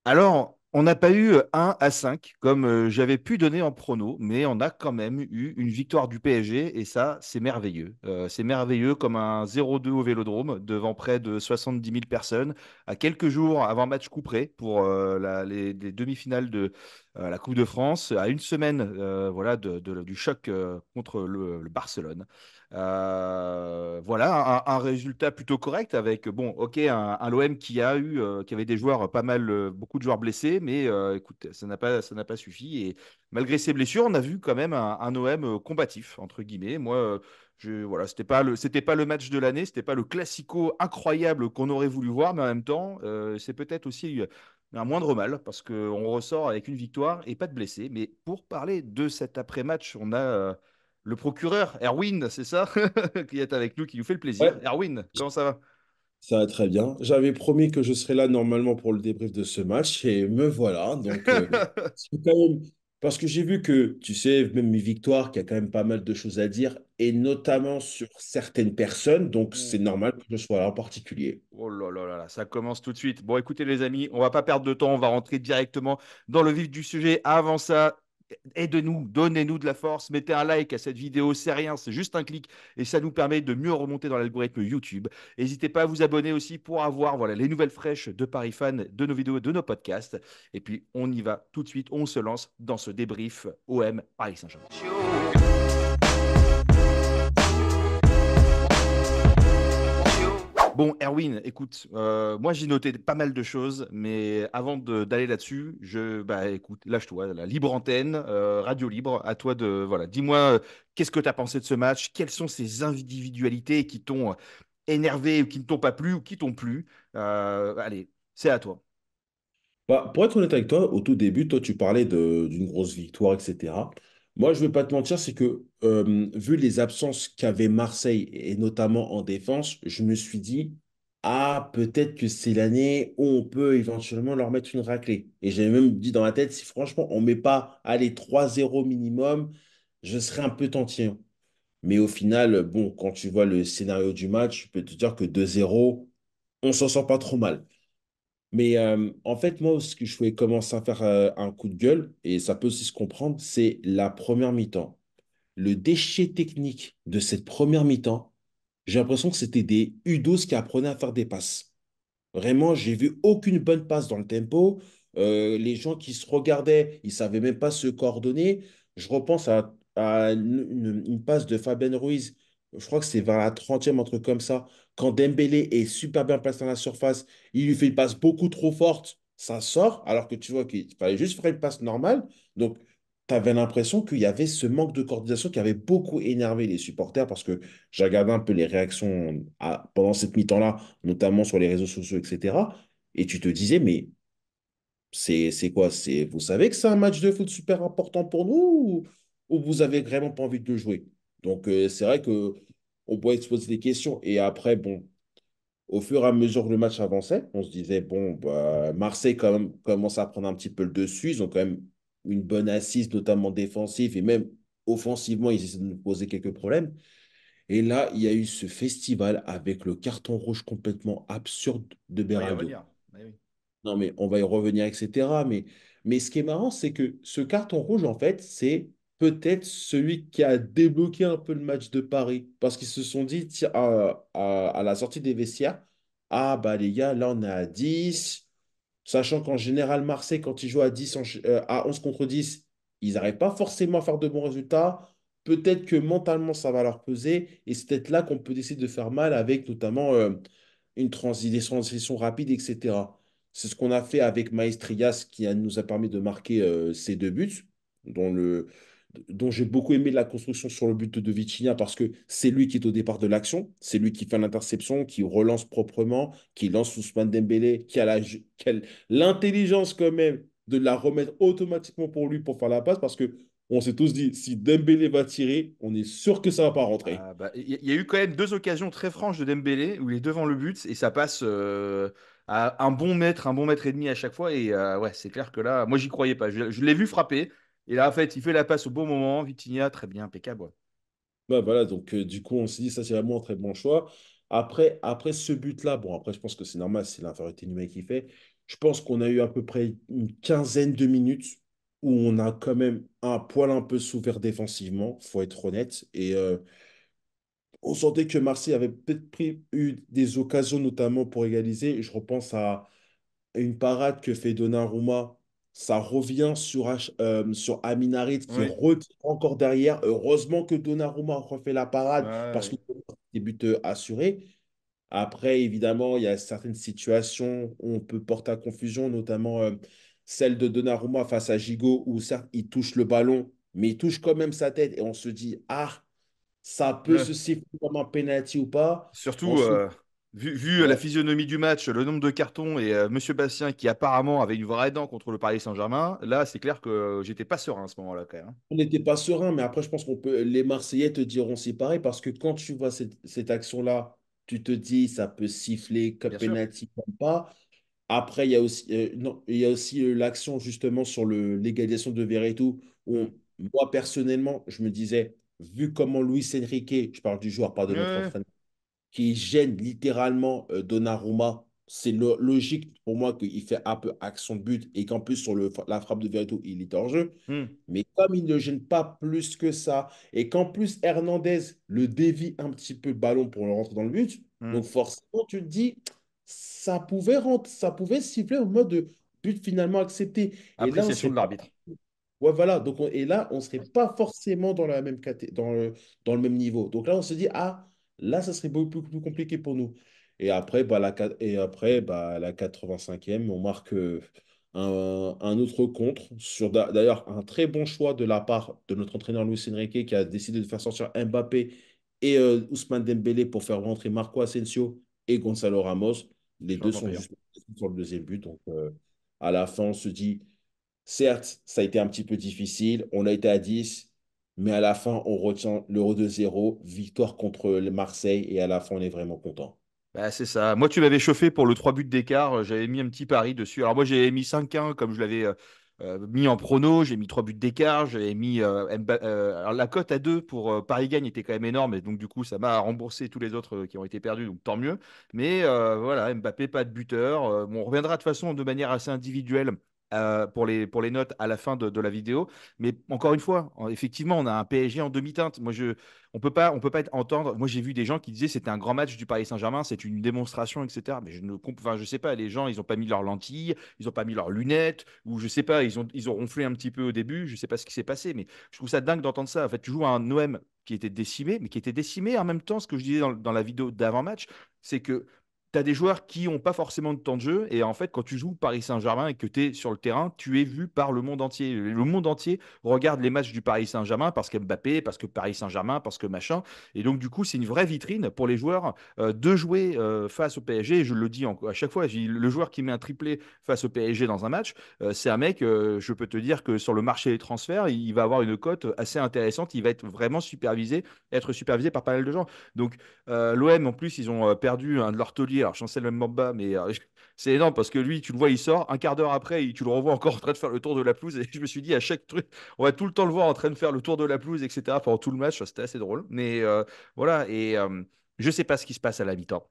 Alors, on n'a pas eu 1 à 5 comme j'avais pu donner en prono, mais on a quand même eu une victoire du PSG et ça, c'est merveilleux. C'est merveilleux comme un 0-2 au Vélodrome devant près de 70 000 personnes à quelques jours avant match couperé pour les demi-finales de la Coupe de France, à une semaine voilà, du choc contre le Barcelone. Voilà, un résultat plutôt correct avec, bon, ok, un l'OM qui avait des joueurs pas mal, beaucoup de joueurs blessés, mais écoute, ça n'a pas suffi. Et malgré ces blessures, on a vu quand même un OM combatif, entre guillemets. Moi, voilà, c'était pas le match de l'année, c'était pas le classico incroyable qu'on aurait voulu voir, mais en même temps, c'est peut-être aussi un moindre mal parce qu'on ressort avec une victoire et pas de blessés. Mais pour parler de cet après-match, on a le procureur, Erwin, c'est ça, qui est avec nous, qui nous fait le plaisir. Ouais, Erwin, comment ça va? ça va très bien. J'avais promis que je serais là normalement pour le débrief de ce match et me voilà. C'est quand même parce que j'ai vu que, tu sais, même mes victoires, qu'il y a quand même pas mal de choses à dire et notamment sur certaines personnes. Donc, c'est Ouh. normal que je sois là en particulier. Oh là là là là, ça commence tout de suite. Bon, écoutez les amis, on va pas perdre de temps, on va rentrer directement dans le vif du sujet. Avant ça, aidez-nous, donnez-nous de la force, mettez un like à cette vidéo, c'est rien, c'est juste un clic et ça nous permet de mieux remonter dans l'algorithme YouTube. N'hésitez pas à vous abonner aussi pour avoir voilà, les nouvelles fraîches de Paris Fan, de nos vidéos, de nos podcasts. Et puis on y va tout de suite, on se lance dans ce débrief OM Paris Saint-Germain. Bon, Erwin, écoute, moi j'ai noté pas mal de choses, mais avant d'aller là-dessus, bah écoute, lâche-toi, la libre antenne, radio libre, à toi de, voilà, dis-moi, qu'est-ce que tu as pensé de ce match? Quelles sont ces individualités qui t'ont énervé ou qui ne t'ont pas plu ou qui t'ont plu? Allez, c'est à toi. Bah, pour être honnête avec toi, au tout début, toi, tu parlais d'une grosse victoire, etc. Moi, je ne vais pas te mentir, c'est que vu les absences qu'avait Marseille, et notamment en défense, je me suis dit, ah, peut-être que c'est l'année où on peut éventuellement leur mettre une raclée. Et j'avais même dit dans la tête, si franchement, on ne met pas, allez, 3-0 minimum, je serais un peu tenté. Mais au final, bon, quand tu vois le scénario du match, je peux te dire que 2-0, on s'en sort pas trop mal. Mais en fait, moi, ce que je voulais commencer à faire un coup de gueule, et ça peut aussi se comprendre, c'est la première mi-temps. Le déchet technique de cette première mi-temps, j'ai l'impression que c'était des U12 qui apprenaient à faire des passes. Vraiment, j'ai vu aucune bonne passe dans le tempo. Les gens qui se regardaient, ils savaient même pas se coordonner. Je repense à une passe de Fabien Ruiz. Je crois que c'est vers la 30e, un truc comme ça. Quand Dembélé est super bien placé dans la surface, il lui fait une passe beaucoup trop forte. Ça sort, alors que tu vois qu'il fallait juste faire une passe normale. Donc, tu avais l'impression qu'il y avait ce manque de coordination qui avait beaucoup énervé les supporters parce que j'ai regardé un peu les réactions pendant cette mi-temps-là, notamment sur les réseaux sociaux, etc. Et tu te disais, mais c'est quoi? Vous savez que c'est un match de foot super important pour nous ou vous avez vraiment pas envie de le jouer? Donc, c'est vrai que on pourrait se poser des questions. Et après, bon, au fur et à mesure que le match avançait, on se disait, bon, bah, Marseille quand même, commence à prendre un petit peu le dessus. Ils ont quand même une bonne assise, notamment défensive, et même offensivement, ils essaient de nous poser quelques problèmes. Et là, il y a eu ce festival avec le carton rouge complètement absurde de On va y Beraldo. revenir. Eh oui. Non, mais on va y revenir, etc. Mais ce qui est marrant, c'est que ce carton rouge, en fait, c'est peut-être celui qui a débloqué un peu le match de Paris. Parce qu'ils se sont dit, tiens, à la sortie des vestiaires, ah bah les gars, là on est à 10. Sachant qu'en général, Marseille, quand ils jouent à 10 à 11 contre 10, ils n'arrivent pas forcément à faire de bons résultats. Peut-être que mentalement, ça va leur peser. Et c'est peut-être là qu'on peut décider de faire mal avec notamment des transitions rapides, etc. C'est ce qu'on a fait avec Maestrias nous a permis de marquer ces deux buts, dont, le, dont j'ai beaucoup aimé la construction sur le but de Vitinha parce que c'est lui qui est au départ de l'action, c'est lui qui fait l'interception, qui relance proprement, qui lance Ousmane Dembélé, qui a l'intelligence quand même de la remettre automatiquement pour lui pour faire la passe parce que on s'est tous dit, si Dembélé va tirer, on est sûr que ça va pas rentrer. Ah, bah, il y a eu quand même deux occasions très franches de Dembélé où il est devant le but et ça passe à un bon mètre et demi à chaque fois. Et ouais, c'est clair que là, moi, j'y croyais pas. Je l'ai vu frapper. Et là, en fait, il fait la passe au bon moment. Vitinha, très bien, impeccable. Ouais. Bah, voilà, donc du coup, on s'est dit, ça, c'est vraiment un très bon choix. Après ce but-là, bon, après, je pense que c'est normal, c'est l'infériorité numérique qui fait. je pense qu'on a eu à peu près une quinzaine de minutes où on a quand même un poil un peu souffert défensivement, faut être honnête. Et on sentait que Marseille avait peut-être eu des occasions, notamment pour égaliser. Je repense à une parade que fait Donnarumma. Ça revient sur Amin Harit qui Oui. retire encore derrière. Heureusement que Donnarumma refait la parade parce que Ouais. des buts assurés. Après, évidemment, il y a certaines situations où on peut porter à confusion, notamment celle de Donnarumma face à Gigot, où certes, il touche le ballon, mais il touche quand même sa tête et on se dit, ah, ça peut se Ouais. siffler comme un penalty ou pas. Surtout, Ensuite, vu la ouais, physionomie du match, le nombre de cartons et Monsieur Bastien qui apparemment avait une vraie dent contre le Paris Saint-Germain, là, c'est clair que j'étais pas serein à ce moment-là, quand même, hein. on n'était pas serein, mais après, je pense qu'on peut, les Marseillais te diront c'est pareil, parce que quand tu vois cette action-là, tu te dis, ça peut siffler comme Bien sûr. penalty comme pas. Après, il y a aussi, non, il y a aussi l'action justement sur l'égalisation de Verretou, où Mm. moi personnellement, je me disais, vu comment Luis Enrique, je parle du joueur, pas de notre Ouais. entraîneur, qui gêne littéralement Donnarumma, c'est logique pour moi qu'il fait un peu action de but et qu'en plus sur la frappe de Verretou, il est hors jeu. Mm. Mais comme il ne gêne pas plus que ça, et qu'en plus Hernandez le dévie un petit peu le ballon pour le rentrer dans le but, Mm. donc forcément tu te dis, ça pouvait siffler au mode de but finalement accepté. Et là, on Appréciation serait de pas. l'arbitre. Ouais, voilà. Donc, et là, on ne serait pas forcément dans la même dans le même niveau. Donc là, on se dit, ah, là, ça serait beaucoup plus compliqué pour nous. Et après, bah, la 85e, on marque un autre contre. D'ailleurs, un très bon choix de la part de notre entraîneur Luis Enrique qui a décidé de faire sortir Mbappé et Ousmane Dembélé pour faire rentrer Marco Asensio et Gonzalo Ramos. Les deux Changement sont payant. juste sur le deuxième but. Donc, à la fin, on se dit. Certes, ça a été un petit peu difficile. On a été à 10, mais à la fin, on retient l'Euro 2-0, victoire contre le Marseille, et à la fin, on est vraiment content. Bah, c'est ça. Moi, tu m'avais chauffé pour le 3 buts d'écart. J'avais mis un petit pari dessus. Alors, moi, j'ai mis 5-1 comme je l'avais mis en prono. J'ai mis 3 buts d'écart. J'avais mis alors, la cote à 2 pour Paris gagne était quand même énorme. Et donc, du coup, ça m'a remboursé tous les autres qui ont été perdus. Donc, tant mieux. Mais voilà, Mbappé, pas de buteur. Bon, on reviendra de toute façon de manière assez individuelle. Pour les notes à la fin de la vidéo. Mais encore une fois, effectivement, on a un PSG en demi-teinte. On peut pas être entendre. Moi, j'ai vu des gens qui disaient c'était un grand match du Paris Saint-Germain, c'est une démonstration, etc. Mais enfin, je sais pas. Les gens, ils ont pas mis leurs lentilles, ils ont pas mis leurs lunettes, ou je sais pas. Ils ont ronflé un petit peu au début. Je sais pas ce qui s'est passé, mais je trouve ça dingue d'entendre ça. En fait, tu joues à un OM qui était décimé, mais qui était décimé en même temps. Ce que je disais dans la vidéo d'avant-match, c'est que tu as des joueurs qui n'ont pas forcément de temps de jeu. Et en fait, quand tu joues Paris Saint-Germain et que tu es sur le terrain, tu es vu par le monde entier. Le monde entier regarde les matchs du Paris Saint-Germain parce qu'Mbappé, parce que Paris Saint-Germain, parce que machin. Et donc, du coup, c'est une vraie vitrine pour les joueurs de jouer face au PSG. Et je le dis à chaque fois, le joueur qui met un triplé face au PSG dans un match, c'est un mec, je peux te dire que sur le marché des transferts, il va avoir une cote assez intéressante. Il va être vraiment supervisé, être supervisé par pas mal de gens. Donc, l'OM, en plus, ils ont perdu un de leurs tauliers, alors Chancel Mbamba, mais c'est énorme parce que lui, tu le vois, il sort, un quart d'heure après, tu le revois encore en train de faire le tour de la pelouse. Et je me suis dit, à chaque truc, on va tout le temps le voir en train de faire le tour de la pelouse, etc. pendant tout le match. C'était assez drôle. Mais voilà, et je sais pas ce qui se passe à la mi-temps.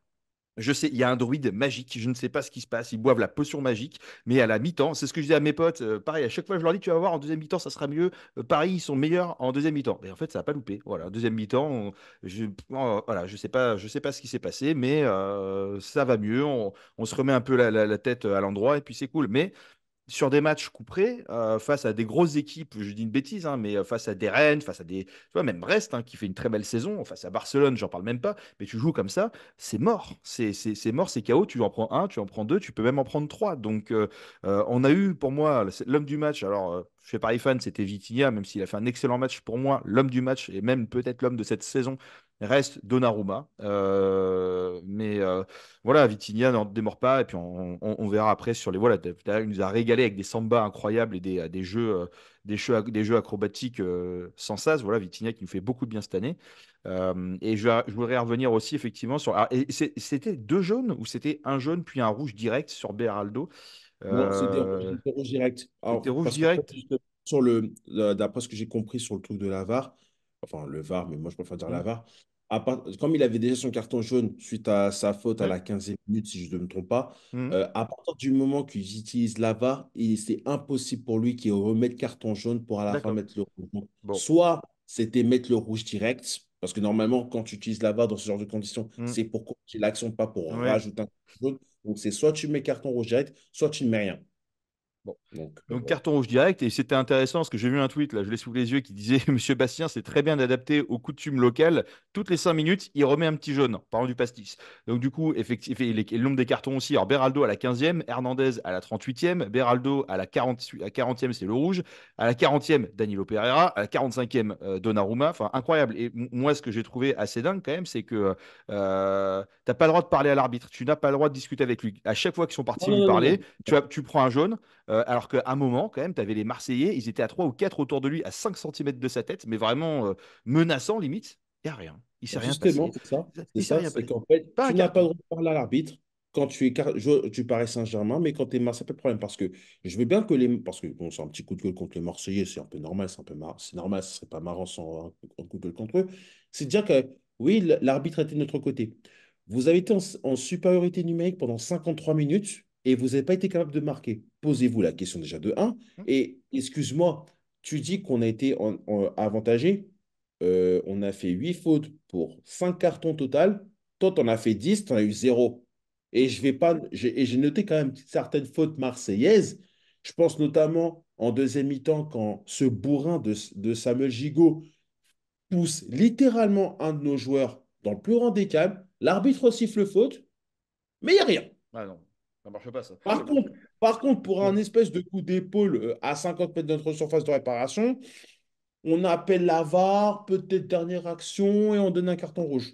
Je sais, il y a un druide magique, je ne sais pas ce qui se passe, ils boivent la potion magique, mais à la mi-temps, c'est ce que je dis à mes potes, pareil, à chaque fois je leur dis, tu vas voir, en deuxième mi-temps, ça sera mieux, Paris, ils sont meilleurs en deuxième mi-temps. Mais en fait, ça n'a pas loupé, voilà, deuxième mi-temps, voilà, je sais pas ce qui s'est passé, mais ça va mieux, on se remet un peu la tête à l'endroit, et puis c'est cool. Mais sur des matchs couperés, face à des grosses équipes, je dis une bêtise, hein, mais face à des Rennes, face à des. Tu vois, même Brest, hein, qui fait une très belle saison, face à Barcelone, j'en parle même pas, mais tu joues comme ça, c'est mort. C'est mort, c'est KO. Tu en prends un, tu en prends deux, tu peux même en prendre trois. Donc, on a eu, pour moi, l'homme du match. Alors, je fais Paris fan, c'était Vitinha, même s'il a fait un excellent match pour moi. L'homme du match, et même peut-être l'homme de cette saison, reste Donnarumma. Mais voilà, Vitinha n'en démord pas. Et puis on verra après sur les. Voilà, il nous a régalé avec des sambas incroyables et des jeux acrobatiques sans sas. Voilà, Vitinha qui nous fait beaucoup de bien cette année. Et je voudrais revenir aussi effectivement sur. C'était deux jaunes ou c'était un jaune puis un rouge direct sur Beraldo. Non, Euh, c'était rouge direct. C'était Alors, rouge parce qu'en fait, direct. juste d'après ce que j'ai compris sur le truc de la VAR, enfin le VAR, mais moi je préfère dire la Hmm. VAR, comme il avait déjà son carton jaune suite à sa faute à Ouais. la 15e minute, si je ne me trompe pas, Mhm. à partir du moment qu'ils utilisent la VAR, c'est impossible pour lui qu'il remette carton jaune pour à la fin D'accord. mettre le rouge. Donc, Bon. soit c'était mettre le rouge direct, parce que normalement, quand tu utilises la VAR dans ce genre de conditions, Mhm. c'est pour corriger l'action, pas pour Ouais. rajouter un carton jaune. Donc, c'est soit tu mets carton rouge direct, soit tu ne mets rien. Bon. Donc, Donc voilà. carton rouge direct, et c'était intéressant parce que j'ai vu un tweet, là je l'ai sous les yeux, qui disait Monsieur Bastien c'est très bien adapté aux coutumes locales, toutes les 5 minutes il remet un petit jaune, en parlant du pastis. Donc du coup, effectivement, et le nombre des cartons aussi, alors Beraldo à la 15e, Hernandez à la 38e, Beraldo à la 40e c'est le rouge, à la 40e Danilo Pereira, à la 45e Donnarumma, enfin incroyable. Et moi ce que j'ai trouvé assez dingue quand même, c'est que t'as pas le droit de parler à l'arbitre, tu n'as pas le droit de discuter avec lui. À chaque fois qu'ils sont Non, partis non, lui non, parler, non. tu prends un jaune. Alors qu'à un moment, quand même, tu avais les Marseillais, ils étaient à 3 ou 4 autour de lui, à 5 centimètres de sa tête, mais vraiment menaçant limite. Il n'y a rien. Il s'est rien Justement, passé. c'est ça. C'est Il s'est ça, rien c'est passé. qu'en fait, Pas un tu n'as pas le carton. droit de parler à l'arbitre quand tu es du Paris Saint-Germain, mais quand tu es Marseille, pas de problème. Parce que je veux bien que les. Parce que bon, c'est un petit coup de gueule contre les Marseillais, c'est un peu normal, c'est un peu c'est normal, ce serait pas marrant sans un coup de gueule contre eux. C'est de dire que oui, l'arbitre était de notre côté. Vous avez été en supériorité numérique pendant 53 minutes et vous n'avez pas été capable de marquer. Posez-vous la question déjà de un. Hmm. Et excuse-moi, tu dis qu'on a été avantagé. On a fait 8 fautes pour 5 cartons total. Toi, tu en as fait 10, tu en as eu zéro. Et je vais pas, et j'ai noté quand même certaines fautes marseillaises. Je pense notamment en deuxième mi-temps quand ce bourrin de Samuel Gigot pousse littéralement un de nos joueurs dans le plus grand des calmes. L'arbitre siffle faute, mais il n'y a rien. Ah non, ça marche pas ça. Par contre, pour Hmm. un espèce de coup d'épaule à 50 mètres de notre surface de réparation, on appelle la VAR, peut-être dernière action, et on donne un carton rouge.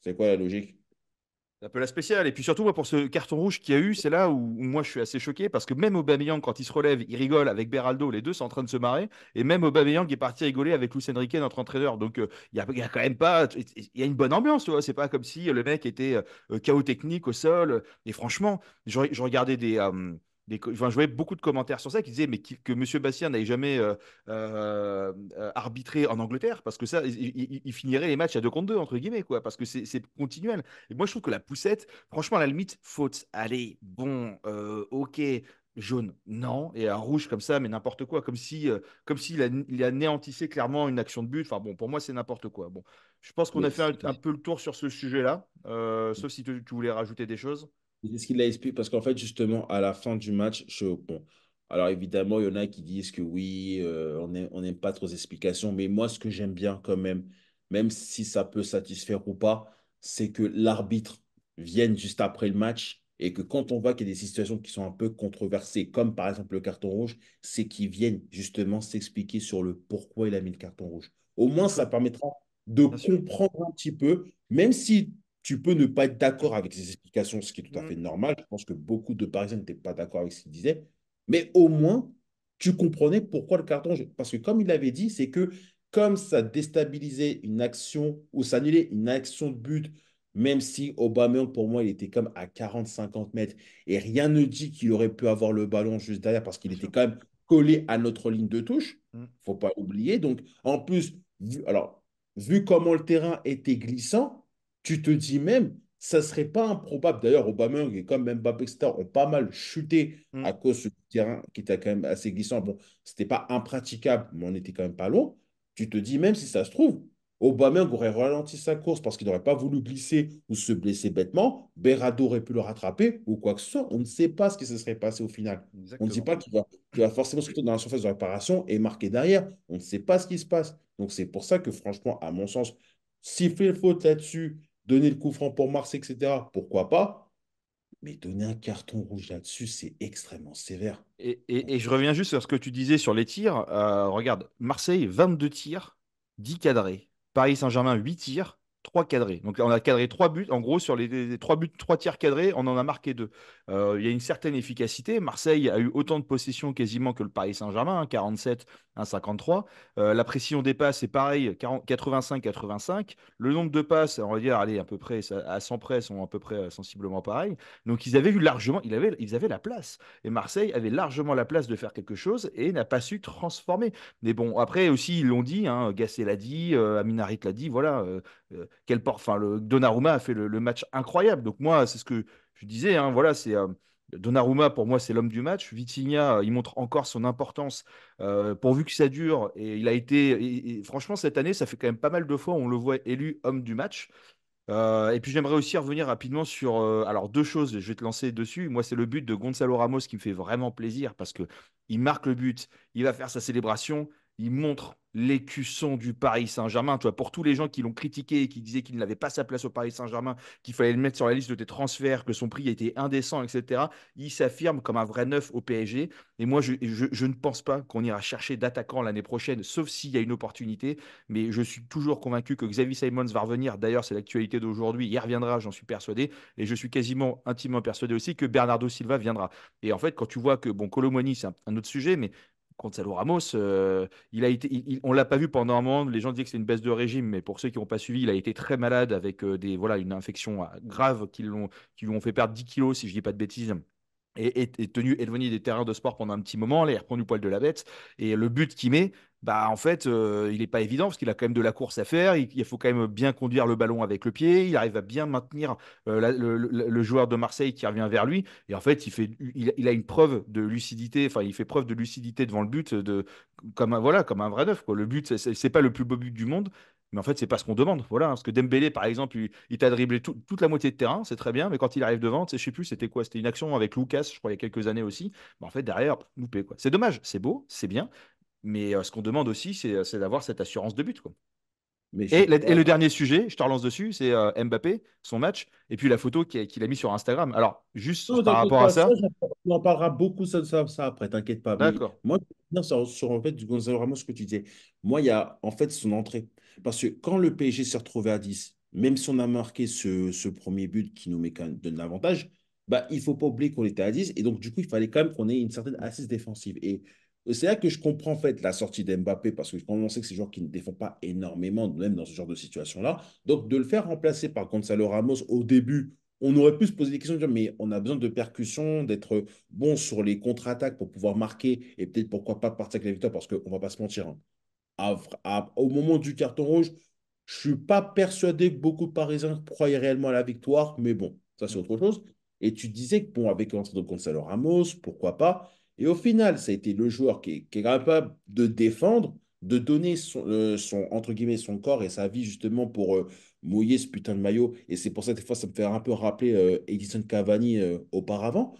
C'est quoi la logique? C'est un peu la spéciale. Et puis surtout, moi, pour ce carton rouge qu'il y a eu, c'est là où moi je suis assez choqué parce que même Aubameyang, quand il se relève, il rigole avec Beraldo, les deux sont en train de se marrer. Et même Aubameyang est parti rigoler avec Luis Enrique, notre entraîneur. Donc il y a quand même pas. Il y a une bonne ambiance, tu vois. C'est pas comme si le mec était chaos technique au sol. Et franchement, je regardais enfin, je voyais beaucoup de commentaires sur ça qui disaient mais que Monsieur Bastien n'avait jamais arbitré en Angleterre parce que ça, il finirait les matchs à 2 contre 2 entre guillemets quoi, parce que c'est continuel. Et moi, je trouve que la poussette, franchement, à la limite, faute. Allez, bon, ok, jaune, non. Et un rouge comme ça, mais n'importe quoi. Comme s'il il anéantissait clairement une action de but. Enfin, bon, pour moi, c'est n'importe quoi. Bon, je pense qu'on a Mais fait un peu le tour sur ce sujet-là. Sauf si tu voulais rajouter des choses. c'est ce qu'il a expliqué, parce qu'en fait, justement, à la fin du match, bon, alors évidemment, il y en a qui disent que oui, on n'aime pas trop les explications, mais moi, ce que j'aime bien quand même, même si ça peut satisfaire ou pas, c'est que l'arbitre vienne juste après le match et que quand on voit qu'il y a des situations qui sont un peu controversées, comme par exemple le carton rouge, c'est qu'ils viennent justement s'expliquer sur le pourquoi il a mis le carton rouge. Au moins, Il ça faut, permettra de bien sûr. comprendre un petit peu, même si tu peux ne pas être d'accord avec ses explications, ce qui est tout à Mm, fait normal. Je pense que beaucoup de Parisiens n'étaient pas d'accord avec ce qu'il disait. Mais au moins, tu comprenais pourquoi le carton. Parce que comme il avait dit, c'est que comme ça déstabilisait une action ou ça annulait une action de but, même si Aubameyang, pour moi, il était comme à 40-50 mètres et rien ne dit qu'il aurait pu avoir le ballon juste derrière parce qu'il bien était sûr. quand même collé à notre ligne de touche. Mm, Faut pas oublier. Donc, en plus, vu comment le terrain était glissant, tu te dis même, ça serait pas improbable. D'ailleurs, Aubameyang et comme Mbappé, etc., ont pas mal chuté mm, à cause du terrain qui était quand même assez glissant. Bon, c'était pas impraticable, mais on était quand même pas loin. Tu te dis, même si ça se trouve, Aubameyang aurait ralenti sa course parce qu'il n'aurait pas voulu glisser ou se blesser bêtement. Berrado aurait pu le rattraper ou quoi que ce soit. On ne sait pas ce qui se serait passé au final. On ne dit exactement. pas qu'il va forcément se retrouver dans la surface de réparation et marquer derrière. On ne sait pas ce qui se passe. Donc, c'est pour ça que, franchement, à mon sens, siffler le faute là-dessus, donner le coup franc pour Mars, etc., pourquoi pas? Mais donner un carton rouge là-dessus, c'est extrêmement sévère. Et je reviens juste sur ce que tu disais sur les tirs. Regarde, Marseille, 22 tirs, 10 cadrés. Paris Saint-Germain, 8 tirs, 3 cadrés. Donc on a cadré 3 buts. En gros, sur les 3 buts, 3 tirs cadrés, on en a marqué 2. Il y a une certaine efficacité. Marseille a eu autant de possession quasiment que le Paris Saint-Germain, hein, 47, 53. La précision des passes, c'est pareil, 85-85. Le nombre de passes, on va dire, allez, à peu près, à 100 près, sont à peu près sensiblement pareils. Donc ils avaient eu largement, ils avaient la place. Et Marseille avait largement la place de faire quelque chose et n'a pas su transformer. Mais bon, après aussi, ils l'ont dit, hein, Gasset l'a dit, Amin Harit l'a dit, voilà, enfin, le Donnarumma a fait le match incroyable. Donc moi, c'est ce que je disais, hein, voilà, c'est Donnarumma pour moi, c'est l'homme du match. Vitinha, il montre encore son importance pourvu que ça dure. Et il a été, et franchement, cette année, ça fait quand même pas mal de fois où on le voit élu homme du match. Et puis j'aimerais aussi revenir rapidement sur alors deux choses, je vais te lancer dessus. Moi, c'est le but de Gonzalo Ramos qui me fait vraiment plaisir parce que il marque le but, il va faire sa célébration, il montre l'écusson du Paris Saint-Germain. Tu vois, pour tous les gens qui l'ont critiqué et qui disaient qu'il n'avait pas sa place au Paris Saint-Germain, qu'il fallait le mettre sur la liste de tes transferts, que son prix était indécent, etc. Il s'affirme comme un vrai neuf au PSG. Et moi, je ne pense pas qu'on ira chercher d'attaquant l'année prochaine, sauf s'il y a une opportunité. Mais je suis toujours convaincu que Xavi Simons va revenir. D'ailleurs, c'est l'actualité d'aujourd'hui. Il reviendra, j'en suis persuadé. Et je suis quasiment intimement persuadé aussi que Bernardo Silva viendra. Et en fait, quand tu vois que, bon, Colomoni, c'est un autre sujet, mais Gonzalo Ramos, il a été, on l'a pas vu pendant un moment. Les gens disaient que c'est une baisse de régime, mais pour ceux qui n'ont pas suivi, il a été très malade avec voilà, une infection grave qui lui ont fait perdre 10 kilos, si je dis pas de bêtises. Et tenu éloigné des terrains de sport pendant un petit moment, là, il reprend du poil de la bête. Et le but qu'il met, bah, en fait, il n'est pas évident parce qu'il a quand même de la course à faire. Il faut quand même bien conduire le ballon avec le pied. Il arrive à bien maintenir le joueur de Marseille qui revient vers lui. Et en fait, il a une preuve de lucidité. Enfin, il fait preuve de lucidité devant le but, voilà, comme un vrai neuf, quoi. Le but, c'est pas le plus beau but du monde. Mais en fait, c'est pas ce qu'on demande. Voilà, parce que Dembélé, par exemple, il t'a dribblé toute la moitié de terrain, c'est très bien, mais quand il arrive devant, tu sais, je sais plus, c'était quoi? C'était une action avec Lucas, je crois, il y a quelques années aussi. Mais en fait, derrière, loupé, quoi. C'est dommage, c'est beau, c'est bien, mais ce qu'on demande aussi, c'est d'avoir cette assurance de but, quoi. Mais je Et, suis et pas. le dernier sujet, je te relance dessus, c'est Mbappé, son match, et puis la photo qu'il a mis sur Instagram. Alors, juste Non, par t'inquiète rapport à pas, ça, ça, on en parlera beaucoup ça après, t'inquiète pas. Mais d'accord, moi, non, sur en fait, du Gonzalo Ramos, ce que tu disais, moi, il y a en fait son entrée. Parce que quand le PSG s'est retrouvé à 10, même si on a marqué ce premier but qui nous met quand même, donne l'avantage, bah, il ne faut pas oublier qu'on était à 10. Et donc, du coup, il fallait quand même qu'on ait une certaine assise défensive. Et c'est là que je comprends en fait la sortie d'Mbappé, parce que quand on sait que c'est un joueur qui ne défend pas énormément, même dans ce genre de situation-là, donc de le faire remplacer par Gonzalo Ramos au début on aurait pu se poser des questions, de dire, mais on a besoin de percussion, d'être bon sur les contre-attaques pour pouvoir marquer et peut-être pourquoi pas partir avec la victoire parce qu'on ne va pas se mentir, hein. Au moment du carton rouge, je ne suis pas persuadé que beaucoup de Parisiens croyaient réellement à la victoire, mais bon, ça c'est autre chose. Et tu disais que bon, avec l'entrée de Gonzalo Ramos, pourquoi pas. Et au final, ça a été le joueur qui est capable de défendre, de donner entre guillemets, son corps et sa vie justement pour mouiller ce putain de maillot. Et c'est pour ça que des fois, ça me fait un peu rappeler Edison Cavani auparavant.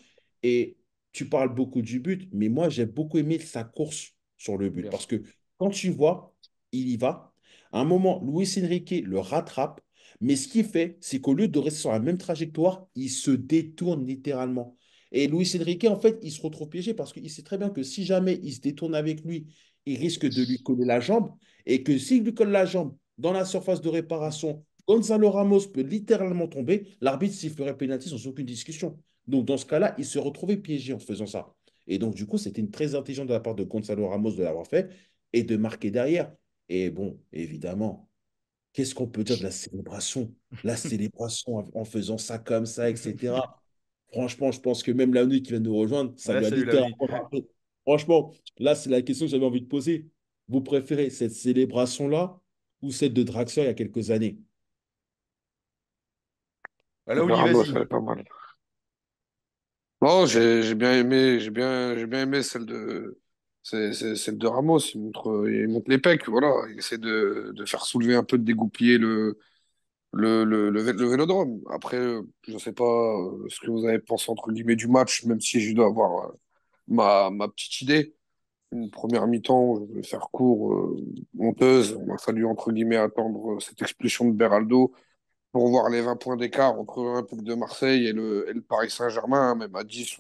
Et tu parles beaucoup du but, mais moi, j'ai beaucoup aimé sa course sur le but bien parce sûr. que quand tu vois, il y va. À un moment, Luis Enrique le rattrape, mais ce qu'il fait, c'est qu'au lieu de rester sur la même trajectoire, il se détourne littéralement. Et Luis Enrique, en fait, il se retrouve piégé parce qu'il sait très bien que si jamais il se détourne avec lui, il risque de lui coller la jambe et que s'il lui colle la jambe dans la surface de réparation, Gonzalo Ramos peut littéralement tomber. L'arbitre sifflerait pénalty sans aucune discussion. Donc, dans ce cas-là, il se retrouvait piégé en faisant ça. Et donc, du coup, c'était une très intelligente de la part de Gonzalo Ramos de l'avoir fait et de marquer derrière. Et bon, évidemment, qu'est-ce qu'on peut dire de la célébration? La célébration en faisant ça comme ça, etc. Franchement, je pense que même la nuit qui vient de nous rejoindre, ça Ouais, lui a salut Laoni. littéralement rappelé. Franchement, là, c'est la question que j'avais envie de poser. Vous préférez cette célébration-là ou celle de Draxler il y a quelques années? Laoni, Ramos, vas-y. elle est pas mal. Non, j'ai bien aimé celle de, celle de Ramos. Il montre les pecs, voilà. Il essaie de faire soulever un peu, de dégoupiller le Vélodrome. Après, je sais pas ce que vous avez pensé entre guillemets du match, même si je dois avoir ma petite idée. Une première mi-temps, je vais faire court, honteuse. Il a fallu entre guillemets attendre cette expulsion de Beraldo pour voir les 20 points d'écart entre l'Olympique de Marseille et le Paris Saint-Germain. Hein. Même à 10,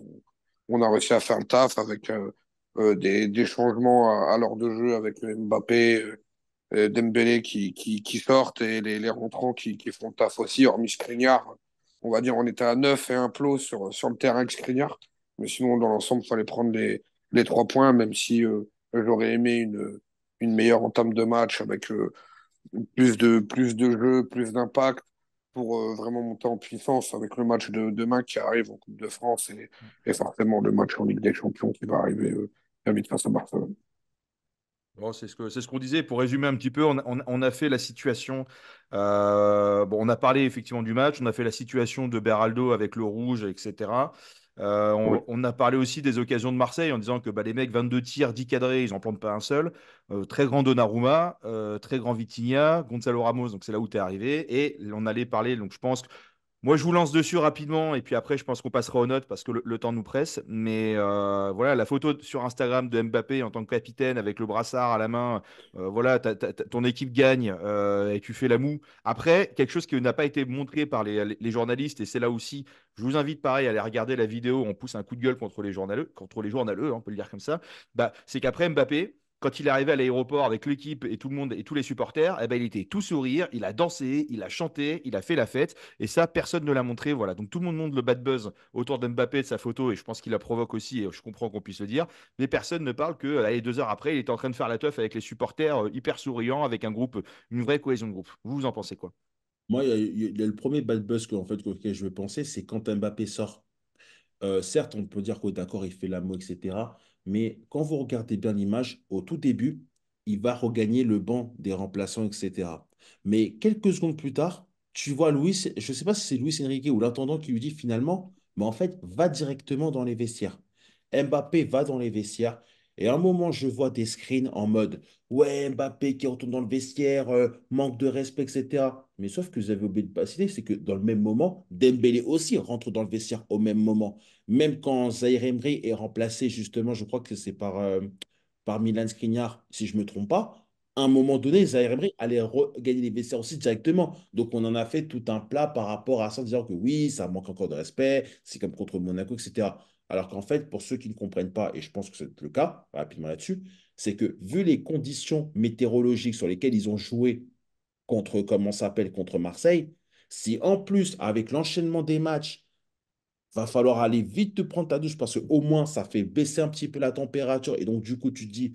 on a réussi à faire le taf avec des changements à l'heure de jeu avec le Mbappé, Dembélé qui sortent et les rentrants qui font le taf aussi, hormis Skriniar. On va dire on était à 9 et un plot sur le terrain avec Skriniar. Mais sinon, dans l'ensemble, il fallait prendre les 3 points, même si j'aurais aimé une meilleure entame de match avec plus de jeu, plus d'impact pour vraiment monter en puissance avec le match de demain qui arrive en Coupe de France et forcément le match en Ligue des Champions qui va arriver bien vite face à Barcelone. Bon, c'est ce qu'on disait. Pour résumer un petit peu, on a fait la situation. Bon, on a parlé effectivement du match. On a fait la situation de Beraldo avec le rouge, etc. Ouais. On a parlé aussi des occasions de Marseille en disant que bah, les mecs, 22 tirs, 10 cadrés, ils n'en plantent pas un seul. Très grand Donnarumma, très grand Vitinha, Gonzalo Ramos, donc c'est là où tu es arrivé. Et on allait parler, donc je pense, moi, je vous lance dessus rapidement et puis après, je pense qu'on passera aux notes parce que le temps nous presse. Mais voilà, la photo sur Instagram de Mbappé en tant que capitaine avec le brassard à la main, voilà, ton équipe gagne et tu fais la moue. Après, quelque chose qui n'a pas été montré par les journalistes et c'est là aussi, je vous invite pareil à aller regarder la vidéo. On pousse un coup de gueule contre les journaleux, hein, on peut le dire comme ça. Bah, c'est qu'après Mbappé, quand il est arrivé à l'aéroport avec l'équipe et tout le monde et tous les supporters, eh ben, il était tout sourire, il a dansé, il a chanté, il a fait la fête. Et ça, personne ne l'a montré. Voilà. Donc tout le monde montre le bad buzz autour d'Mbappé, de sa photo, et je pense qu'il la provoque aussi, et je comprends qu'on puisse le dire. Mais personne ne parle que, allez, 2 heures après, il était en train de faire la teuf avec les supporters, hyper souriants, avec un groupe, une vraie cohésion de groupe. Vous en pensez quoi? Moi, il y a le premier bad buzz auquel je veux penser, c'est quand Mbappé sort. Certes, on peut dire que d'accord, il fait l'amour, etc. Mais quand vous regardez bien l'image, au tout début, il va regagner le banc des remplaçants, etc. Mais quelques secondes plus tard, tu vois Luis, je ne sais pas si c'est Luis Enrique ou l'intendant qui lui dit finalement, mais en fait, va directement dans les vestiaires. Mbappé va dans les vestiaires. Et à un moment, je vois des screens en mode, ouais, Mbappé qui retourne dans le vestiaire, manque de respect, etc. Mais sauf que vous avez oublié de préciser, c'est que dans le même moment, Dembélé aussi rentre dans le vestiaire au même moment. Même quand Zaïre Emery est remplacé, justement, je crois que c'est par Milan Skriniar, si je ne me trompe pas, à un moment donné, Zaïre Emery allait gagner les vestiaires aussi directement. Donc, on en a fait tout un plat par rapport à ça, en disant que oui, ça manque encore de respect, c'est comme contre Monaco, etc. Alors qu'en fait, pour ceux qui ne comprennent pas, et je pense que c'est le cas, rapidement là-dessus, c'est que vu les conditions météorologiques sur lesquelles ils ont joué contre, comment ça s'appelle, contre Marseille, si en plus, avec l'enchaînement des matchs, va falloir aller vite te prendre ta douche parce qu'au moins, ça fait baisser un petit peu la température. Et donc, du coup, tu te dis,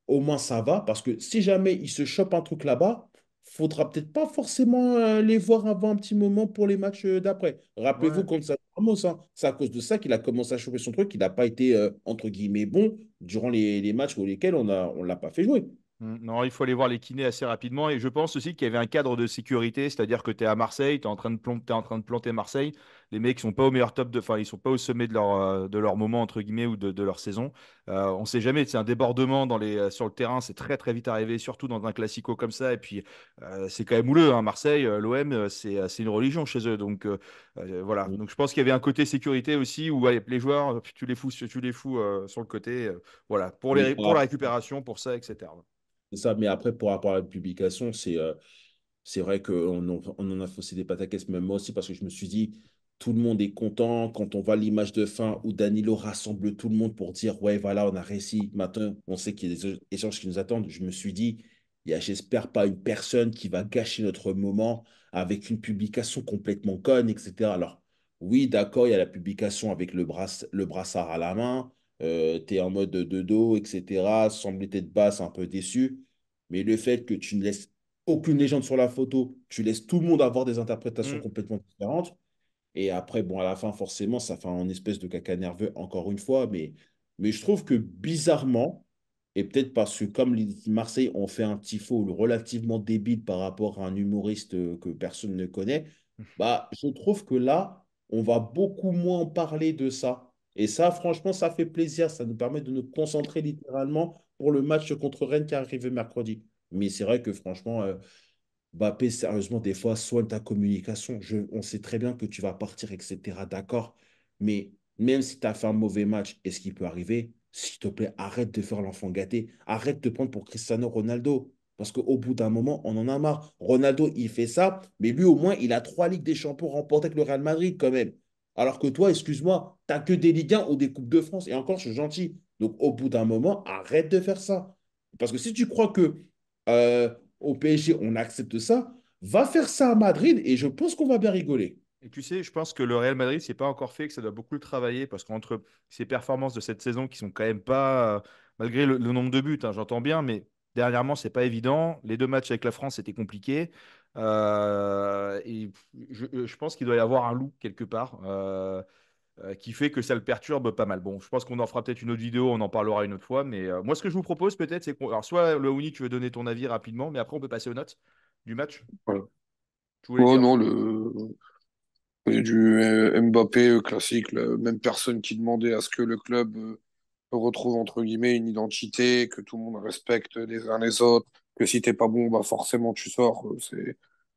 au moins, ça va. Parce que si jamais il se chope un truc là-bas, faudra peut-être pas forcément les voir avant un petit moment pour les matchs d'après. Rappelez-vous, Ouais. comme ça, Ramos, hein, c'est à cause de ça qu'il a commencé à choper son truc. Il n'a pas été, entre guillemets, bon durant les matchs pour lesquels on l'a pas fait jouer. Non, il faut aller voir les kinés assez rapidement. Et je pense aussi qu'il y avait un cadre de sécurité, c'est-à-dire que tu es à Marseille, tu es en train de t'es en train de planter Marseille. Les mecs sont pas au meilleur top enfin, ils sont pas au sommet de leur moment, entre guillemets, ou de leur saison. On sait jamais, c'est un débordement sur le terrain, c'est très très vite arrivé, surtout dans un classico comme ça. Et puis, c'est quand même houleux, hein. Marseille, l'OM, c'est une religion chez eux. Donc, voilà. Donc, je pense qu'il y avait un côté sécurité aussi où allez, les joueurs, tu les fous sur le côté. Voilà, Mais pour la récupération, pour ça, etc. c'est ça, mais après, pour rapport à la publication, c'est vrai on en a faussé des pataquès, même moi aussi, parce que je me suis dit, tout le monde est content quand on voit l'image de fin où Danilo rassemble tout le monde pour dire, ouais, voilà, on a réussi. Maintenant, on sait qu'il y a des échanges qui nous attendent. Je me suis dit, il y a, j'espère, pas une personne qui va gâcher notre moment avec une publication complètement conne, etc. Alors, oui, d'accord, il y a la publication avec le brassard à la main. Tu es en mode de dos, etc. Semble tête basse, un peu déçu. Mais le fait que tu ne laisses aucune légende sur la photo, tu laisses tout le monde avoir des interprétations Mm. complètement différentes. Et après, bon, à la fin, forcément, ça fait un espèce de caca nerveux, encore une fois. Mais je trouve que bizarrement, et peut-être parce que comme les Marseille ont fait un tifo relativement débile par rapport à un humoriste que personne ne connaît, bah, je trouve que là, on va beaucoup moins parler de ça. Et ça, franchement, ça fait plaisir. Ça nous permet de nous concentrer littéralement pour le match contre Rennes qui arrive mercredi. Mais c'est vrai que franchement, Mbappé, sérieusement, des fois, soigne ta communication. On sait très bien que tu vas partir, etc. D'accord. Mais même si tu as fait un mauvais match, et ce qui peut arriver, s'il te plaît, arrête de faire l'enfant gâté. Arrête de prendre pour Cristiano Ronaldo. Parce qu'au bout d'un moment, on en a marre. Ronaldo, il fait ça, mais lui, au moins, il a 3 Ligues des Champions remportées avec le Real Madrid, quand même. Alors que toi, excuse-moi, tu n'as que des Ligue 1 ou des Coupes de France. Et encore, je suis gentil. Donc, au bout d'un moment, arrête de faire ça. Parce que si tu crois que euh, au PSG, on accepte ça. Va faire ça à Madrid et je pense qu'on va bien rigoler. Et tu sais, je pense que le Real Madrid, c'est pas encore fait, que ça doit beaucoup le travailler, parce qu'entre ses performances de cette saison qui sont quand même pas, malgré le nombre de buts, hein, j'entends bien, mais dernièrement, c'est pas évident. Les 2 matchs avec la France, c'était compliqué. Et je pense qu'il doit y avoir un loup quelque part. qui fait que ça le perturbe pas mal. Bon, je pense qu'on en fera peut-être une autre vidéo, on en parlera une autre fois. Mais moi, ce que je vous propose peut-être, c'est qu'on. Alors, soit le Ouni, tu veux donner ton avis rapidement, mais après, on peut passer aux notes du match. Voilà. Tu voulais Oh dire? non, du Mbappé classique, la même personne qui demandait à ce que le club retrouve entre guillemets une identité, que tout le monde respecte les uns les autres, que si t'es pas bon, bah forcément tu sors.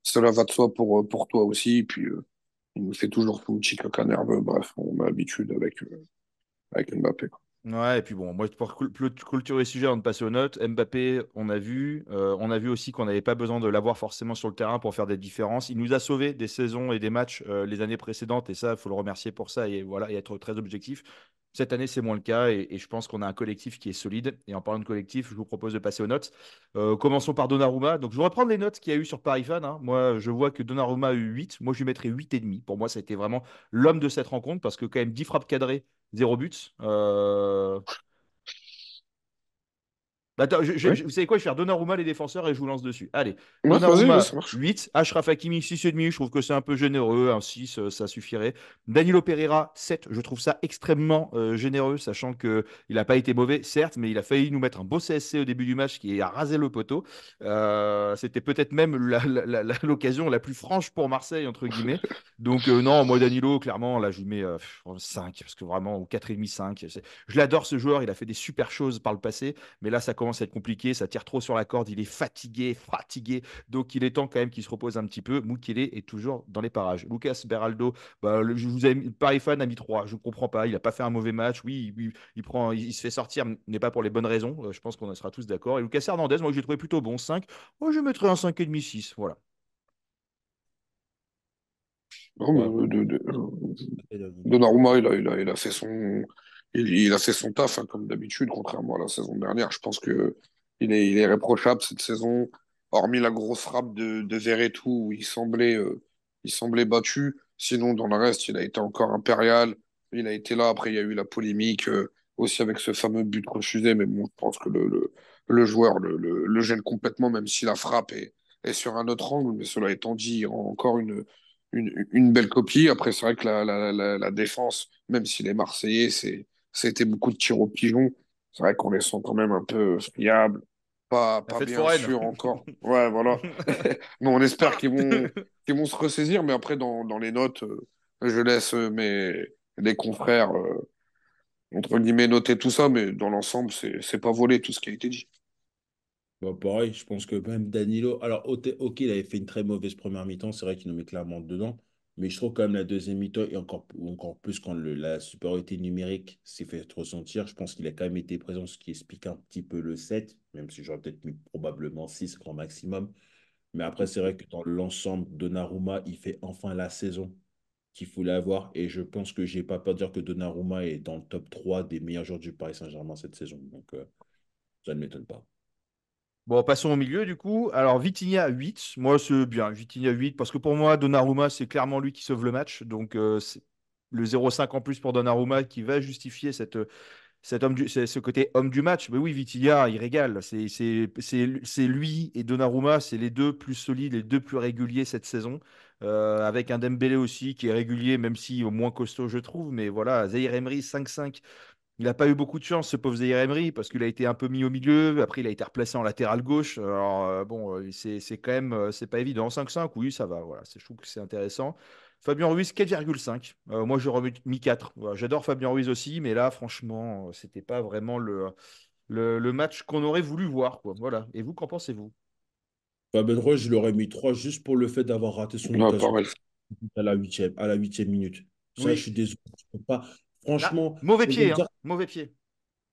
Cela va de soi pour toi aussi. Puis il nous fait toujours son petit caca nerveux. Bref, on a l'habitude avec Mbappé, quoi. Ouais, et puis bon, moi, pour clôturer le sujet avant de passer aux notes, Mbappé, on a vu aussi qu'on n'avait pas besoin de l'avoir forcément sur le terrain pour faire des différences. Il nous a sauvé des saisons et des matchs les années précédentes, et ça, il faut le remercier pour ça, et voilà, et être très objectif. Cette année, c'est moins le cas, et je pense qu'on a un collectif qui est solide. Et en parlant de collectif, je vous propose de passer aux notes. Commençons par Donnarumma. Donc, je vais reprendre les notes qu'il y a eu sur Paris Fan, hein. Moi, je vois que Donnarumma a eu 8. Moi, je lui mettrais 8,5. Pour moi, ça a été vraiment l'homme de cette rencontre, parce que quand même 10 frappes cadrées. Zéro but. Bah, attends, Ouais, vous savez quoi? Je vais faire Donnarumma les défenseurs et je vous lance dessus. Allez, ouais, vas-y, ouais, Donnarumma ça marche. 8, Achraf Hakimi 6,5. Je trouve que c'est un peu généreux. Un 6, ça suffirait. Danilo Pereira 7. Je trouve ça extrêmement généreux, sachant qu'il n'a pas été mauvais, certes, mais il a failli nous mettre un beau CSC au début du match qui a rasé le poteau. C'était peut-être même l'occasion la plus franche pour Marseille, entre guillemets. Donc, non, moi, Danilo, clairement, là, je lui mets 5, parce que vraiment, ou 4,5, 5. Je l'adore, ce joueur. Il a fait des super choses par le passé. Mais là, ça commence à être compliqué. Ça tire trop sur la corde. Il est fatigué, fatigué. Donc, il est temps quand même qu'il se repose un petit peu. Mukele est toujours dans les parages. Lucas Beraldo, bah, je vous ai Paris fan a mis 3. Je ne comprends pas. Il n'a pas fait un mauvais match. Oui, il se fait sortir, mais pas pour les bonnes raisons. Je pense qu'on sera tous d'accord. Et Lucas Hernandez, moi, j'ai trouvé plutôt bon. 5. Moi, je mettrais un 5,5, 6. Voilà. Non, Ouais, mais euh, Donnarumma, il a fait son taf, hein, comme d'habitude, contrairement à la saison dernière. Je pense que il est irréprochable cette saison, hormis la grosse frappe de Verretou où il semblait battu. Sinon, dans le reste, il a été encore impérial. Il a été là. Après, il y a eu la polémique aussi avec ce fameux but refusé. Mais bon, je pense que le joueur le gêne complètement, même si la frappe est sur un autre angle. Mais cela étant dit, il rend encore une belle copie. Après, c'est vrai que la défense, même s'il est Marseillais, c'était beaucoup de tirs au pigeon. C'est vrai qu'on les sent quand même un peu friables, La pas fête bien foraine. sûr encore. Ouais, voilà. Mais on espère qu'ils vont se ressaisir. Mais après, dans les notes, je laisse les confrères, entre guillemets, noter tout ça. Mais dans l'ensemble, c'est pas volé tout ce qui a été dit. bah, pareil, je pense que même Danilo. Alors, ok, il avait fait une très mauvaise première mi-temps. C'est vrai qu'il nous met clairement dedans. Mais je trouve quand même la deuxième mi-temps, et encore plus quand la supériorité numérique s'est fait ressentir, je pense qu'il a quand même été présent, ce qui explique un petit peu le 7, même si j'aurais peut-être mis probablement 6 grand maximum. Mais après, c'est vrai que dans l'ensemble, Donnarumma, il fait enfin la saison qu'il voulait avoir. Et je pense que j'ai pas peur de dire que Donnarumma est dans le top 3 des meilleurs joueurs du Paris Saint-Germain cette saison. Donc, ça ne m'étonne pas. Bon, passons au milieu du coup. Alors, Vitinha 8. Moi, c'est bien. Vitinha 8, parce que pour moi, Donnarumma, c'est clairement lui qui sauve le match. Donc, c'est le 0,5 en plus pour Donnarumma qui va justifier ce côté homme du match. Mais oui, Vitinha, il régale. C'est lui et Donnarumma, c'est les deux plus solides, les deux plus réguliers cette saison. Avec un Dembélé aussi qui est régulier, même si au moins costaud, je trouve. Mais voilà, Zahir Emery 5,5. Il n'a pas eu beaucoup de chance, ce pauvre Zaïre Emery, parce qu'il a été un peu mis au milieu. Après, il a été replacé en latéral gauche. Alors, bon, c'est quand même, c'est pas évident. 5,5, oui, ça va. Voilà, je trouve que c'est intéressant. Fabien Ruiz, 4,5. Moi, j'aurais mis 4. Voilà, j'adore Fabien Ruiz aussi, mais là, franchement, c'était pas vraiment le match qu'on aurait voulu voir, quoi. Voilà. Et vous, qu'en pensez-vous? Fabien Ruiz, je l'aurais mis 3 juste pour le fait d'avoir raté son Ouais, occasion pareil. à la huitième minute. Ça, je Oui. suis désolé. Je peux pas. Ah, Franchement, mauvais on va me pied, hein. dire Mauvais pied.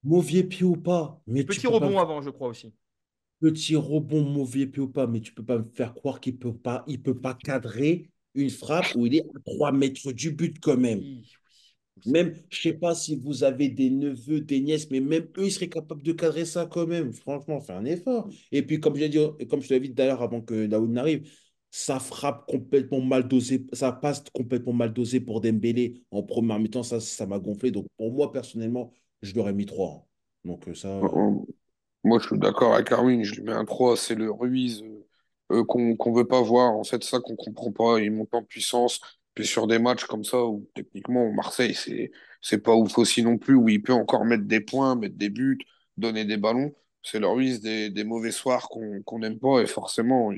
mauvais pied ou pas, Et mais tu petit peux pas me rebond faire avant, je crois aussi. petit rebond, mauvais pied ou pas, mais tu peux pas me faire croire il peut pas cadrer une frappe où il est à 3 mètres du but quand même. Oui, oui, vous savez. Même, je sais pas si vous avez des neveux, des nièces, mais même eux, ils seraient capables de cadrer ça quand même. Franchement, fais un effort. Et puis, comme je l'ai dit, comme je te l'ai dit d'ailleurs avant que Daoud n'arrive, ça frappe complètement mal dosé, ça passe complètement mal dosé pour Dembélé en première mi-temps. Ça m'a gonflé. Donc, pour moi, personnellement, je l'aurais mis 3. Donc, ça, Moi, je suis d'accord avec Arwin, je lui mets un 3. C'est le Ruiz qu'on veut pas voir. En fait, ça qu'on comprend pas. Il monte en puissance. Puis sur des matchs comme ça, où techniquement, Marseille, c'est pas ouf aussi non plus, où il peut encore mettre des points, mettre des buts, donner des ballons. C'est le risque des mauvais soirs qu'on n'aime pas, et forcément,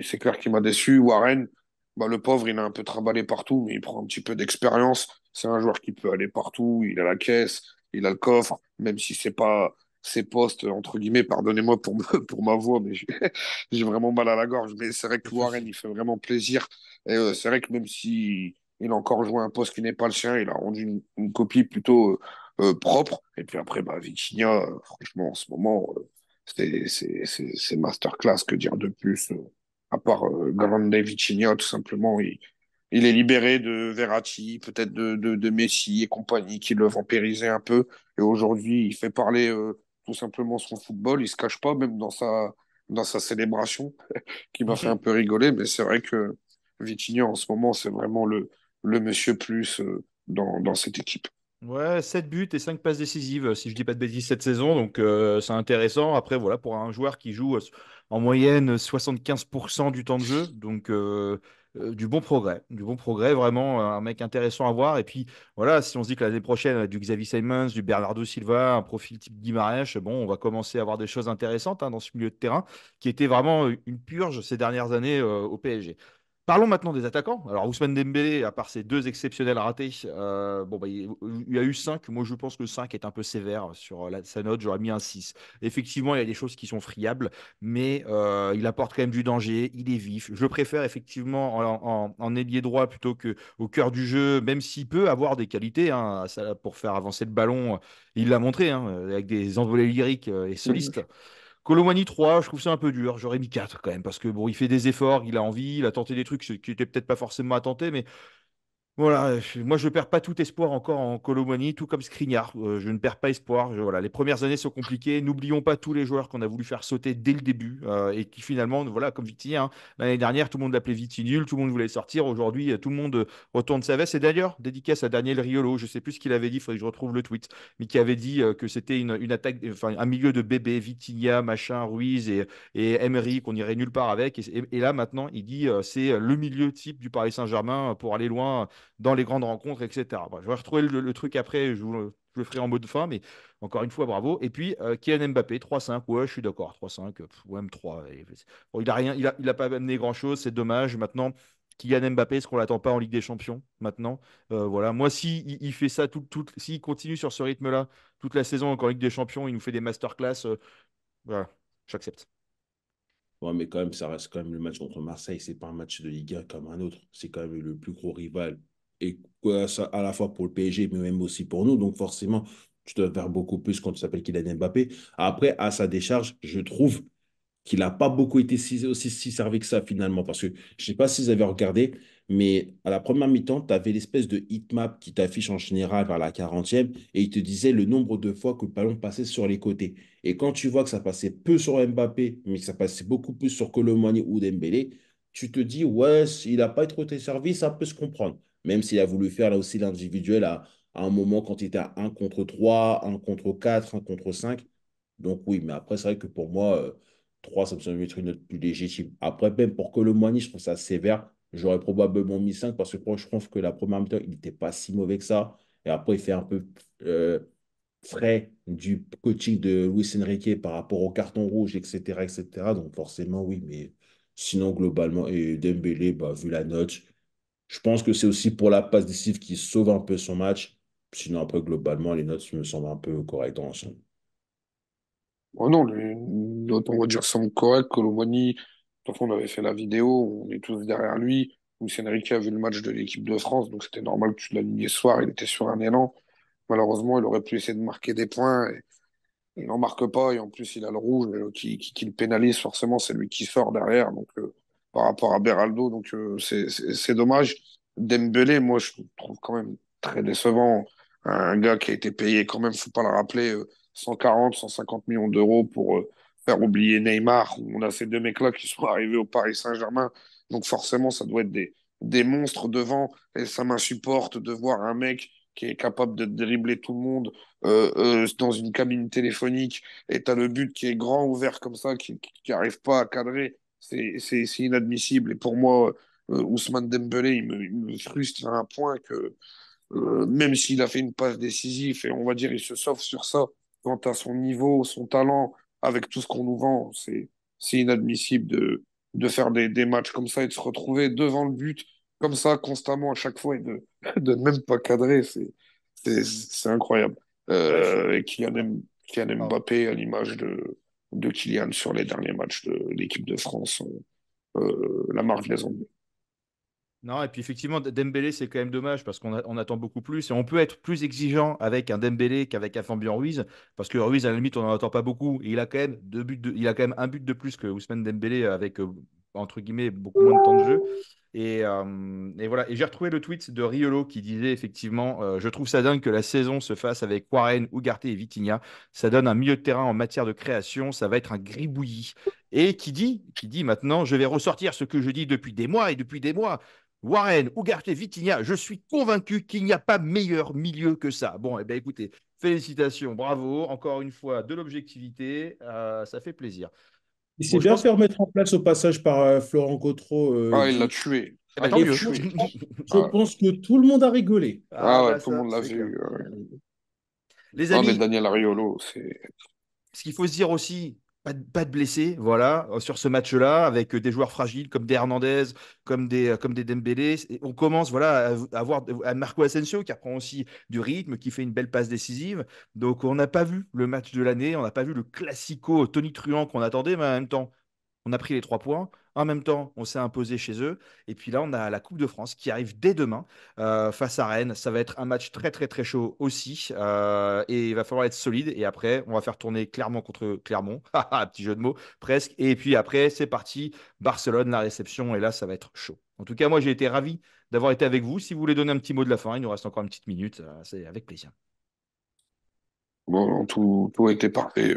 c'est clair qu'il m'a déçu. Warren, bah, le pauvre, il a un peu trimballé partout, mais il prend un petit peu d'expérience. C'est un joueur qui peut aller partout, il a la caisse, il a le coffre, même si c'est pas ses postes, entre guillemets, pardonnez-moi pour ma voix, mais j'ai vraiment mal à la gorge. Mais c'est vrai Pas que de Warren, souci. il fait vraiment plaisir. Et c'est vrai que même si il a encore joué un poste qui n'est pas le sien, il a rendu une copie plutôt propre. Et puis après, bah, Vitinha, franchement, en ce moment, c'est masterclass, que dire de plus. À part Grande Vitinha, tout simplement, il est libéré de Verratti, peut-être de Messi et compagnie, qui le vampirisait un peu. Et aujourd'hui, il fait parler tout simplement son football. Il se cache pas, même dans sa célébration, qui m'a fait un peu rigoler. Mais c'est vrai que Vitinha, en ce moment, c'est vraiment le monsieur plus dans cette équipe. Ouais, 7 buts et 5 passes décisives, si je dis pas de bêtises, cette saison. Donc, c'est intéressant. Après, voilà, pour un joueur qui joue en moyenne 75% du temps de jeu. Donc, du bon progrès. Du bon progrès, vraiment, un mec intéressant à voir. Et puis, voilà, si on se dit que l'année prochaine, on a du Xavi Simons, du Bernardo Silva, un profil type Guimarães, bon, on va commencer à avoir des choses intéressantes dans ce milieu de terrain qui était vraiment une purge ces dernières années au PSG. Parlons maintenant des attaquants. Alors, Ousmane Dembélé, à part ses deux exceptionnels ratés, bon, bah, il y a eu 5. Moi, je pense que 5 est un peu sévère sur sa note. J'aurais mis un 6. Effectivement, il y a des choses qui sont friables, mais il apporte quand même du danger. Il est vif. Je préfère effectivement en ailier droit plutôt qu'au cœur du jeu, même s'il peut avoir des qualités pour faire avancer le ballon. Il l'a montré avec des envolées lyriques et solistes. Colomani 3, je trouve ça un peu dur. J'aurais mis 4 quand même, parce que bon, il fait des efforts, il a envie, il a tenté des trucs qui n'étaient peut-être pas forcément à tenter, mais voilà, moi je ne perds pas tout espoir encore en Colomani, tout comme Skriniar. Je ne perds pas espoir. Voilà, les premières années sont compliquées. N'oublions pas tous les joueurs qu'on a voulu faire sauter dès le début et qui finalement, voilà, comme Vitinha, l'année dernière, tout le monde l'appelait Vitinul, tout le monde voulait le sortir. Aujourd'hui, tout le monde retourne sa veste. Et d'ailleurs, dédicace à Daniel Riolo, je ne sais plus ce qu'il avait dit, il faudrait que je retrouve le tweet, mais qui avait dit que c'était une attaque, enfin un milieu de bébé, Vitinha, machin, Ruiz et Emery, qu'on irait nulle part avec. Et là maintenant, il dit c'est le milieu type du Paris Saint-Germain pour aller loin dans les grandes rencontres, etc. Bon, je vais retrouver le truc après, je le ferai en mode fin, mais encore une fois, bravo. Et puis, Kylian Mbappé, 3-5, ouais, je suis d'accord, 3-5, ou même 3. Bon, il a rien, il a pas amené grand-chose, c'est dommage. Maintenant, Kylian Mbappé, est-ce qu'on l'attend pas en Ligue des Champions maintenant? Voilà, moi, si il fait ça, s'il continue sur ce rythme-là toute la saison encore en Ligue des Champions, il nous fait des masterclass, voilà, j'accepte. Ouais, mais quand même, ça reste quand même le match contre Marseille. C'est pas un match de Ligue 1 comme un autre. C'est quand même le plus gros rival. Et quoi, ça, à la fois pour le PSG, mais même aussi pour nous. Donc forcément, tu dois faire beaucoup plus quand tu s'appelles Kylian Mbappé. Après, à sa décharge, je trouve qu'il n'a pas beaucoup été aussi si servi que ça finalement. Parce que je ne sais pas si vous avez regardé, mais à la première mi-temps, tu avais l'espèce de heatmap qui t'affiche en général vers la 40e et il te disait le nombre de fois que le ballon passait sur les côtés. Et quand tu vois que ça passait peu sur Mbappé, mais que ça passait beaucoup plus sur Colomani ou Dembélé, tu te dis, ouais, il n'a pas été servi, ça peut se comprendre. Même s'il a voulu faire là aussi l'individuel à un moment quand il était à 1 contre 3, 1 contre 4, 1 contre 5. Donc oui, mais après, c'est vrai que pour moi, 3, ça me semble être une note plus légitime. Après, même pour Colomani, je trouve ça sévère. J'aurais probablement mis 5 parce que je trouve que la première mi-temps, il n'était pas si mauvais que ça. Et après, il fait un peu euh, frais du coaching de Luis Enrique par rapport au carton rouge, etc., etc. Donc forcément, oui, mais sinon, globalement, et Dembélé, bah, vu la note, je pense que c'est aussi pour la passe décisive qui sauve un peu son match. Sinon, après, globalement, les notes me semblent un peu correctes dans l'ensemble. Oh non, on va dire semble correct. Colomani, de toute façon, on avait fait la vidéo, on est tous derrière lui. Luis Enrique a vu le match de l'équipe de France, donc c'était normal que tu l'alignes ce soir. Il était sur un élan. Malheureusement, il aurait pu essayer de marquer des points. Il n'en marque pas et en plus il a le rouge qui le pénalise forcément, c'est lui qui sort derrière donc par rapport à Beraldo donc c'est dommage. Dembélé, moi je le trouve quand même très décevant. Un gars qui a été payé quand même, faut pas le rappeler, 140, 150 millions d'euros pour faire oublier Neymar. On a ces deux mecs-là qui sont arrivés au Paris Saint-Germain, donc forcément ça doit être des monstres devant et ça m'insupporte de voir un mec qui est capable de dribbler tout le monde dans une cabine téléphonique et tu as le but qui est grand ouvert comme ça, qui n'arrive pas à cadrer, c'est inadmissible. Et pour moi, Ousmane Dembélé, il me frustre à un point que même s'il a fait une passe décisive, et on va dire il se sauve sur ça, quant à son niveau, son talent, avec tout ce qu'on nous vend, c'est inadmissible de faire des matchs comme ça et de se retrouver devant le but comme ça constamment à chaque fois et de ne même pas cadrer, c'est incroyable. Ouais, je suis. Et Kylian Pardon. Mbappé, à l'image de Kylian sur les derniers matchs de l'équipe de France, la marque les ennuis. Non, et puis effectivement, Dembélé, c'est quand même dommage parce on attend beaucoup plus. Et on peut être plus exigeant avec un Dembélé qu'avec un Fabien Ruiz, parce que Ruiz, à la limite, on n'en attend pas beaucoup. Et il a quand même il a quand même un but de plus que Ousmane Dembélé avec, entre guillemets, beaucoup moins de temps de jeu. Et voilà. Et j'ai retrouvé le tweet de Riolo qui disait effectivement, je trouve ça dingue que la saison se fasse avec Warren, Ugarte et Vitinha. Ça donne un milieu de terrain en matière de création. Ça va être un gribouillis. Et qui dit maintenant, je vais ressortir ce que je dis depuis des mois et depuis des mois. Warren, Ugarte, Vitinha, je suis convaincu qu'il n'y a pas meilleur milieu que ça. Bon, eh bien, écoutez, félicitations, bravo, encore une fois, de l'objectivité, ça fait plaisir. Il s'est Bon, je bien pense, fait remettre en place au passage par Florent Gautreau. Ah, il l'a tué. eh ben, Ah, il tant l'a Et mieux. tué. je Ah, pense que tout le monde a rigolé. Ah, ah ouais, bah tout le ça, monde l'a c'est clair. vu. Les Non, mais amis, Daniel Ariolo, c'est. ce qu'il faut se dire aussi, pas de blessés, voilà, sur ce match-là, avec des joueurs fragiles comme des Hernandez, comme des Dembélé. Et on commence voilà, à avoir à Marco Asensio qui apprend aussi du rythme, qui fait une belle passe décisive. Donc on n'a pas vu le match de l'année, on n'a pas vu le classico tonitruant qu'on attendait, mais en même temps, on a pris les 3 points. En même temps, on s'est imposé chez eux. Et puis là, on a la Coupe de France qui arrive dès demain face à Rennes. Ça va être un match très, très, très chaud aussi. Et il va falloir être solide. Et après, on va faire tourner Clermont contre Clermont. Haha, petit jeu de mots, presque. Et puis après, c'est parti. Barcelone, la réception. Et là, ça va être chaud. En tout cas, moi, j'ai été ravi d'avoir été avec vous. Si vous voulez donner un petit mot de la fin, il nous reste encore une petite minute. C'est avec plaisir. Bon, tout a été parfait.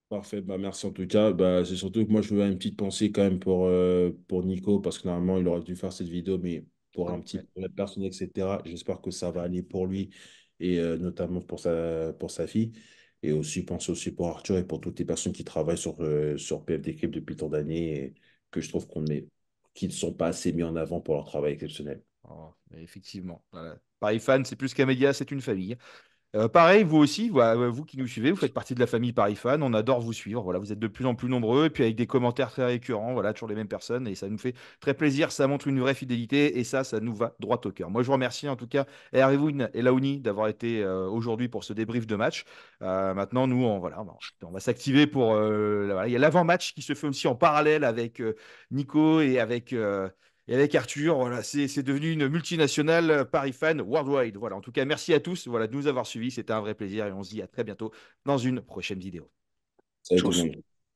Parfait, bah merci en tout cas. Bah, c'est surtout que moi je veux une petite pensée quand même pour Nico, parce que normalement il aurait dû faire cette vidéo, mais pour un petit Ouais. problème personnel, etc. J'espère que ça va aller pour lui et notamment pour sa fille. Et aussi, pense aussi pour Arthur et pour toutes les personnes qui travaillent sur PFD Clip depuis tant d'années et que je trouve qu'ils ne sont pas assez mis en avant pour leur travail exceptionnel. Oh, effectivement. Voilà. Paris Fan, c'est plus qu'un média, c'est une famille. Pareil, vous aussi, vous qui nous suivez, vous faites partie de la famille Paris Fan. On adore vous suivre. Voilà, vous êtes de plus en plus nombreux, et puis avec des commentaires très récurrents, voilà, toujours les mêmes personnes, et ça nous fait très plaisir. Ça montre une vraie fidélité, et ça nous va droit au cœur. Moi, je vous remercie en tout cas, Hervé et Laouni, d'avoir été aujourd'hui pour ce débrief de match. Maintenant, nous, on va s'activer pour. Voilà, il y a l'avant-match qui se fait aussi en parallèle avec Nico et avec Arthur, voilà, c'est devenu une multinationale Paris Fan Worldwide. Voilà, en tout cas, merci à tous voilà, de nous avoir suivis. C'était un vrai plaisir et on se dit à très bientôt dans une prochaine vidéo. Salut tout le Chose. monde.